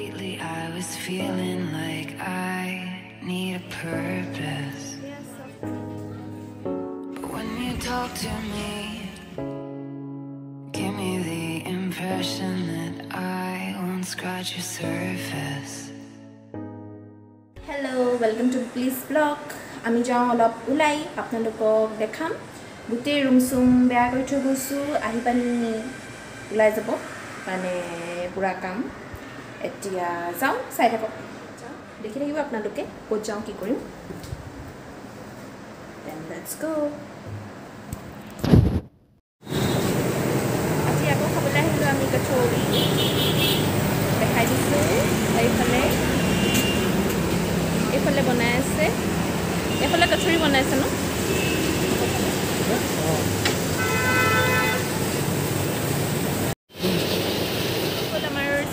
lately I was feeling like I need a purpose. But when you talk to me, give me the impression that I won't scratch your surface. Hello, welcome to Please Vlog. আমি যাওঁ অলপ ওলাই আপোনালোকক দেখাম গোটেই room চুম বেয়া কৰি থৈ গৈছো আহি পানি ওলাই যাব মানে পুৰা কাম এতিয়া যাওঁ চাই থাকক দেখি থাকিব আপোনালোকে ক'ত যাওঁ কি কৰিম then let's go আজি আকৌ খাবলৈ আহিলো আমি কচৌৰি দেখাই দিছো এইফালে বনাই আছে এইফালে কচৌৰি বনাইছে ন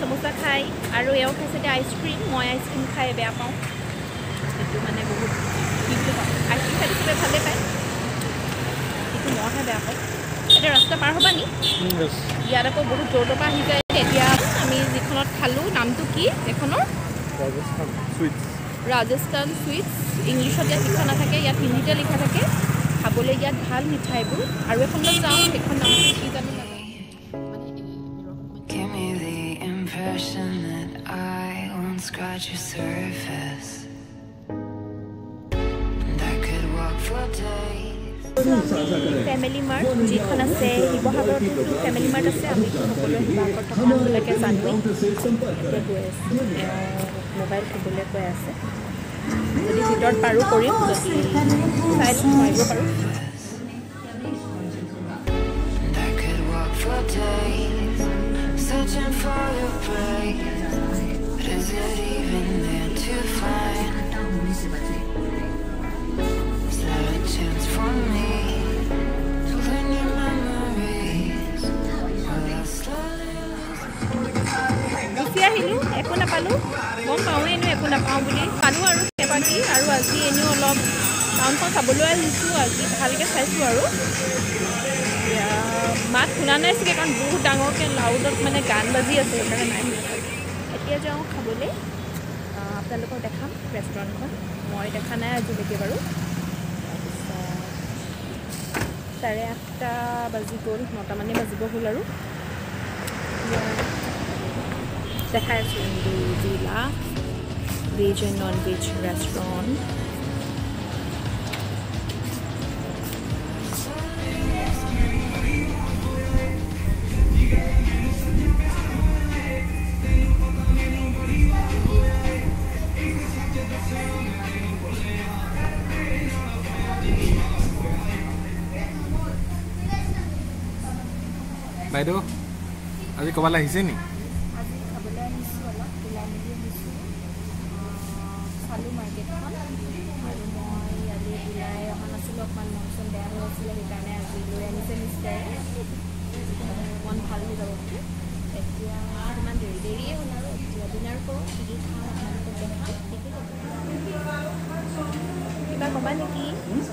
समोसा खाई और एव खाई आइसक्रीम मैं आइसक्रीम खाई बेया पाऊँ ये मानने बहुत आइसक्रीम खाई सब भाले पाए मैं खाई बेया पाऊँ ये रास्ता पार हाँ नी इतना बहुत जोर तोर पर जाए आम जीखन खालो नाम तो कि राजस्थान स्वीट्स इंग्लिश लिखा ना इतना हिंदीते लिखा थे खाबले इतना भल मिठाईबूर और एखन जाऊँ नाम कि जानो That I won't scratch your surface. And I could walk for days. Family Mart, जिखन আছে শিৱসাগৰটো Family Mart আছে আমি সকলো শিৱসাগৰ থকা মানুহলৈকে জানোৱেই এতিয়া গৈ আছে মোবাইল খুবলৈ কৈ আছে যদি ভিতৰত পাৰো কৰিম যদি চাই মাৰিব পাৰো And I could walk for days searching for your praise, but is it even there to find? Is there a chance for me to learn your memories? Will I slowly গুচি আহিলোঁ একো নাপালোঁ গম পাওঁৱে এনেও একো নাপাওঁ বুলি পালোঁ আৰু কেইবাটি আৰু আজি এনেও অলপ টাউনখন চাবলৈ আহিছোঁ আজি ভালকৈ চাইছোঁ আৰু মাত শুনা নাই চাগে কাৰণ বহুত ডাঙৰকৈ লাউডত মানে গান বাজি আছে সেইকাৰণে নাই এতিয়া যাওঁ খাবলৈ আপোনালোকক দেখাম ৰেষ্টুৰেণ্টখন মই দেখা নাই আজিলৈকে বাৰু তাৰপিছত 8:30 বাজি গ'ল 9টা মানে বাজিব হ'ল আৰু দেখাই আছোঁ জিলা veg and non veg restaurant বাইদেউ আজি ক'বালৈ আহিছে নি আজি খাবলৈ আহিছোঁ অলপ ওলাই মেলি আহিছোঁ চালোঁ মাৰ্কেটখন আৰু মই আজি ওলাই অহা নাছিলোঁ অকণমান মন চন বেয়া হৈ আছিলে সেইকাৰণে আজি লৈ আনিছে মিষ্টাৰে মন ভাল হৈ যাব বুলি এতিয়া অকণমান দেৰিয়ে হ'ল আৰু এতিয়া ডিনাৰ কৰোঁ কি কি খাওঁ আপোনালোকক দেখাম কিবা ক'বা নেকি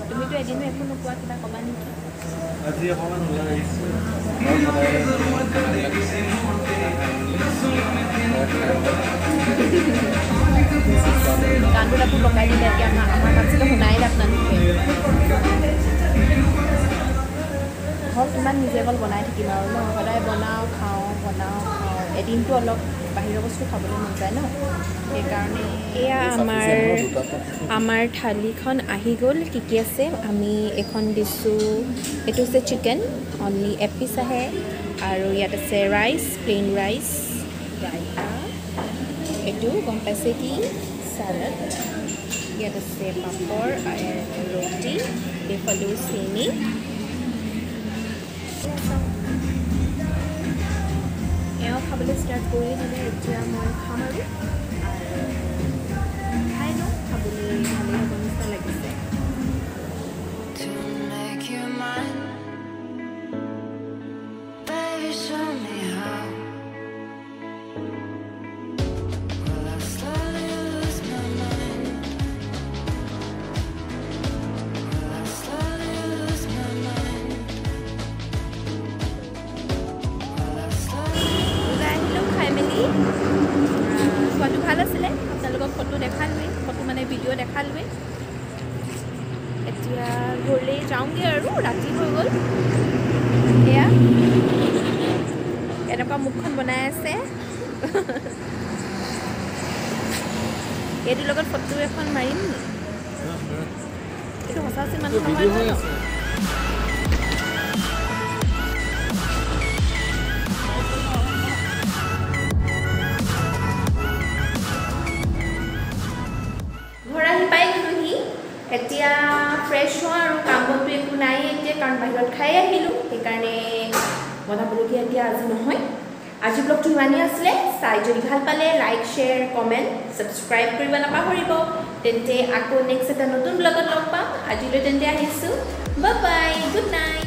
তুমিতো এদিনো একো নোপোৱা কিবা ক'বা নেকি আজি অকণমান ওলাই আহিছোঁ গানবিলাক লগাই দিলে এতিয়া আমাৰ নাচিলে শুনাই আপোনালোকে ঘৰত কিমান নিজে অকল বনাই থাকিম আৰু ন সদায় বনাওঁ খাওঁ এদিনটো অলপ বাহিৰৰ বস্তু খাবলৈ মন যায় ন সেইকাৰণে এয়া আমাৰ থালিখন আহি গ'ল কি কি আছে আমি এখন দিছোঁ এইটো হৈছে চিকেন অনলি এপিচ আহে আৰু ইয়াত আছে ৰাইচ প্লেইন ৰাইচ ৰাইতা এইটো গম পাইছে কি চালাড ইয়াত আছে পাপৰ আৰু ৰুটি এইফালেও চেনি এওঁ খাবলৈ ষ্টাৰ্ট কৰি দিলে এতিয়া মই খাম আৰু খাই লওঁ খাবলৈ ভালেই হ'ব নিচিনা লাগিছে to make you mine? Baby, show me how. Will I slowly lose my mind? Will I slowly lose my mind? Will I slowly ওলাই আহিলোঁ খাই মেলি খালোৱে এতিয়া ঘৰলৈ যাওঁগৈ আৰু ৰাতি হৈ গ'ল এয়া এনেকুৱা মুখখন বনাই আছে এইটোৰ লগত ফটো এখন মাৰিম এইটো সঁচা আছে মানুহ নহয় ন ঘৰ আহি পাই গ'লোহি এতিয়া ফ্ৰেছ হোৱা আৰু কাম বনটো একো নাই এতিয়া কাৰণ বাহিৰত খাই আহিলোঁ সেইকাৰণে বনাবলগীয়া এতিয়া আজি নহয় আজি ব্লগটো ইমানেই আছিলে চাই যদি ভাল পালে লাইক শ্বেয়াৰ কমেণ্ট ছাবস্ক্ৰাইব কৰিব নাপাহৰিব তেন্তে আকৌ নেক্সট এটা নতুন ব্লগত লগ পাম আজিলৈ তেন্তে আহিছোঁ বাই বাই গুড নাইট